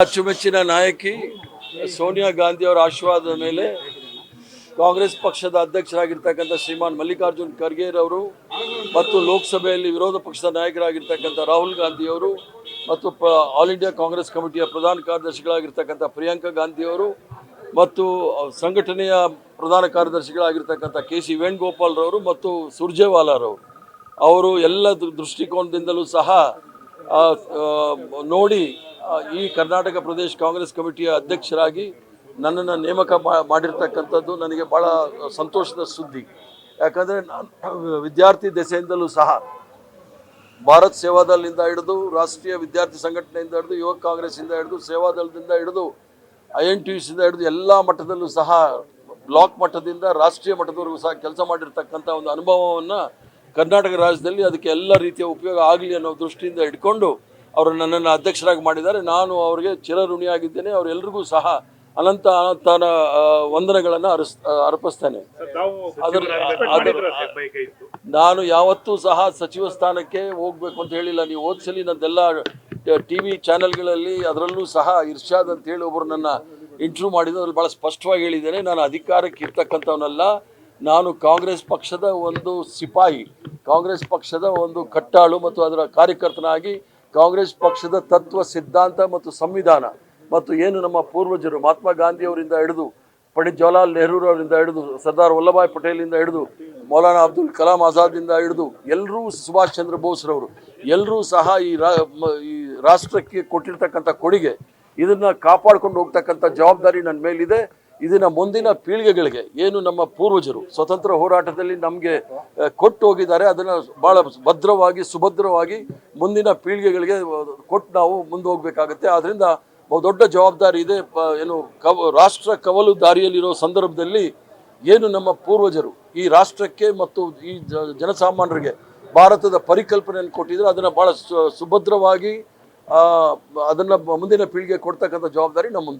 ಅಚ್ಚುಮೆಚ್ಚಿನ ನಾಯಕಿ ಸೋನಿಯಾ ಗಾಂಧಿ ಅವರ ಆಶೀರ್ವಾದದ ಮೇಲೆ ಕಾಂಗ್ರೆಸ್ ಪಕ್ಷದ ಅಧ್ಯಕ್ಷರಾಗಿರ್ತಕ್ಕಂಥ ಶ್ರೀಮಾನ್ ಮಲ್ಲಿಕಾರ್ಜುನ್ ಖರ್ಗೆ ಅವರು ಮತ್ತು ಲೋಕಸಭೆಯಲ್ಲಿ ವಿರೋಧ ಪಕ್ಷದ ನಾಯಕರಾಗಿರ್ತಕ್ಕಂಥ ರಾಹುಲ್ ಗಾಂಧಿ ಅವರು ಮತ್ತು ಆಲ್ ಇಂಡಿಯಾ ಕಾಂಗ್ರೆಸ್ ಕಮಿಟಿಯ ಪ್ರಧಾನ ಕಾರ್ಯದರ್ಶಿಗಳಾಗಿರ್ತಕ್ಕಂಥ ಪ್ರಿಯಾಂಕಾ ಗಾಂಧಿ ಅವರು ಮತ್ತು ಸಂಘಟನೆಯ ಪ್ರಧಾನ ಕಾರ್ಯದರ್ಶಿಗಳಾಗಿರ್ತಕ್ಕಂಥ ಕೆ.ಸಿ. ವೇಣುಗೋಪಾಲ್ ರವರು ಮತ್ತು ಸುರ್ಜೇವಾಲಾರವರು ಅವರು ಎಲ್ಲ ದೃಷ್ಟಿಕೋನದಿಂದಲೂ ಸಹ ನೋಡಿ ಈ ಕರ್ನಾಟಕ ಪ್ರದೇಶ ಕಾಂಗ್ರೆಸ್ ಕಮಿಟಿಯ ಅಧ್ಯಕ್ಷರಾಗಿ ನನ್ನನ್ನು ನೇಮಕ ಮಾಡಿರ್ತಕ್ಕಂಥದ್ದು ನನಗೆ ಭಾಳ ಸಂತೋಷದ ಸುದ್ದಿ. ಯಾಕಂದರೆ ನಾನು ವಿದ್ಯಾರ್ಥಿ ದೆಸೆಯಿಂದಲೂ ಸಹ ಭಾರತ್ ಸೇವಾದಳದಿಂದ ಹಿಡಿದು ರಾಷ್ಟ್ರೀಯ ವಿದ್ಯಾರ್ಥಿ ಸಂಘಟನೆಯಿಂದ ಹಿಡಿದು ಯುವ ಕಾಂಗ್ರೆಸ್ಸಿಂದ ಹಿಡಿದು ಸೇವಾದಳದಿಂದ ಹಿಡಿದು INTUCಯಿಂದ ಹಿಡಿದು ಎಲ್ಲ ಮಟ್ಟದಲ್ಲೂ ಸಹ ಬ್ಲಾಕ್ ಮಟ್ಟದಿಂದ ರಾಷ್ಟ್ರೀಯ ಮಟ್ಟದವರೆಗೂ ಸಹ ಕೆಲಸ ಮಾಡಿರ್ತಕ್ಕಂಥ ಒಂದು ಅನುಭವವನ್ನು ಕರ್ನಾಟಕ ರಾಜ್ಯದಲ್ಲಿ ಅದಕ್ಕೆ ಎಲ್ಲ ರೀತಿಯ ಉಪಯೋಗ ಆಗಲಿ ಅನ್ನೋ ದೃಷ್ಟಿಯಿಂದ ಇಟ್ಕೊಂಡು ಅವರು ನನ್ನನ್ನು ಅಧ್ಯಕ್ಷರಾಗಿ ಮಾಡಿದ್ದಾರೆ. ನಾನು ಅವರಿಗೆ ಚಿರಋಣಿಯಾಗಿದ್ದೇನೆ. ಅವರೆಲ್ಲರಿಗೂ ಸಹ ಅನಂತ ಅನಂತನ ವಂದನೆಗಳನ್ನು ಅರ್ಪಿಸ್ತೇನೆ. ನಾನು ಯಾವತ್ತೂ ಸಹ ಸಚಿವ ಸ್ಥಾನಕ್ಕೆ ಹೋಗಬೇಕು ಅಂತ ಹೇಳಿಲ್ಲ. ನೀವು ಓದ್ಸಲಿ ನಂದೆಲ್ಲ TV ಚಾನೆಲ್ಗಳಲ್ಲಿ ಅದರಲ್ಲೂ ಸಹ ಇರ್ಷಾದ್ ಅಂತ ಹೇಳಿ ಒಬ್ಬರು ನನ್ನ ಇಂಟರ್ವ್ಯೂ ಮಾಡಿದ್ದು ಅದ್ರಲ್ಲಿ ಭಾಳ ಸ್ಪಷ್ಟವಾಗಿ ಹೇಳಿದ್ದೇನೆ. ನಾನು ಅಧಿಕಾರಕ್ಕೆ ಇರ್ತಕ್ಕಂಥವನಲ್ಲ. ನಾನು ಕಾಂಗ್ರೆಸ್ ಪಕ್ಷದ ಒಂದು ಸಿಪಾಯಿ, ಕಾಂಗ್ರೆಸ್ ಪಕ್ಷದ ಒಂದು ಕಟ್ಟಾಳು ಮತ್ತು ಅದರ ಕಾರ್ಯಕರ್ತನಾಗಿ ಕಾಂಗ್ರೆಸ್ ಪಕ್ಷದ ತತ್ವ ಸಿದ್ಧಾಂತ ಮತ್ತು ಸಂವಿಧಾನ ಮತ್ತು ಏನು ನಮ್ಮ ಪೂರ್ವಜರು ಮಹಾತ್ಮ ಗಾಂಧಿಯವರಿಂದ ಹಿಡಿದು ಪಂಡಿತ್ ಜವಾಹರ್ಲಾಲ್ ನೆಹರೂರವರಿಂದ ಹಿಡಿದು ಸರ್ದಾರ್ ವಲ್ಲಭಾಯ್ ಪಟೇಲಿಂದ ಹಿಡಿದು ಮೌಲಾನಾ ಅಬ್ದುಲ್ ಕಲಾಂ ಆಜಾದಿಂದ ಹಿಡಿದು ಎಲ್ಲರೂ ಸುಭಾಷ್ ಚಂದ್ರ ಬೋಸ್ರವರು ಎಲ್ಲರೂ ಸಹ ಈ ರಾಷ್ಟ್ರಕ್ಕೆ ಕೊಟ್ಟಿರ್ತಕ್ಕಂಥ ಕೊಡುಗೆ ಇದನ್ನು ಕಾಪಾಡ್ಕೊಂಡು ಹೋಗ್ತಕ್ಕಂಥ ಜವಾಬ್ದಾರಿ ನನ್ನ ಮೇಲಿದೆ. ಇದನ್ನು ಮುಂದಿನ ಪೀಳಿಗೆಗಳಿಗೆ ಏನು ನಮ್ಮ ಪೂರ್ವಜರು ಸ್ವತಂತ್ರ ಹೋರಾಟದಲ್ಲಿ ನಮಗೆ ಕೊಟ್ಟು ಹೋಗಿದ್ದಾರೆ ಅದನ್ನು ಭಾಳ ಭದ್ರವಾಗಿ ಸುಭದ್ರವಾಗಿ ಮುಂದಿನ ಪೀಳಿಗೆಗಳಿಗೆ ಕೊಟ್ಟು ನಾವು ಮುಂದೆ ಹೋಗಬೇಕಾಗತ್ತೆ. ಆದ್ದರಿಂದ ಬಹುದೊಡ್ಡ ಜವಾಬ್ದಾರಿ ಇದೆ. ಏನು ರಾಷ್ಟ್ರ ಕವಲು ದಾರಿಯಲ್ಲಿರೋ ಸಂದರ್ಭದಲ್ಲಿ ಏನು ನಮ್ಮ ಪೂರ್ವಜರು ಈ ರಾಷ್ಟ್ರಕ್ಕೆ ಮತ್ತು ಈ ಜನಸಾಮಾನ್ಯರಿಗೆ ಭಾರತದ ಪರಿಕಲ್ಪನೆಯನ್ನು ಕೊಟ್ಟಿದ್ರು ಅದನ್ನು ಭಾಳ ಸುಭದ್ರವಾಗಿ ಅದನ್ನು ಮುಂದಿನ ಪೀಳಿಗೆ ಕೊಡ್ತಕ್ಕಂಥ ಜವಾಬ್ದಾರಿ ನಮ್ಮ ಮುಂದೆ.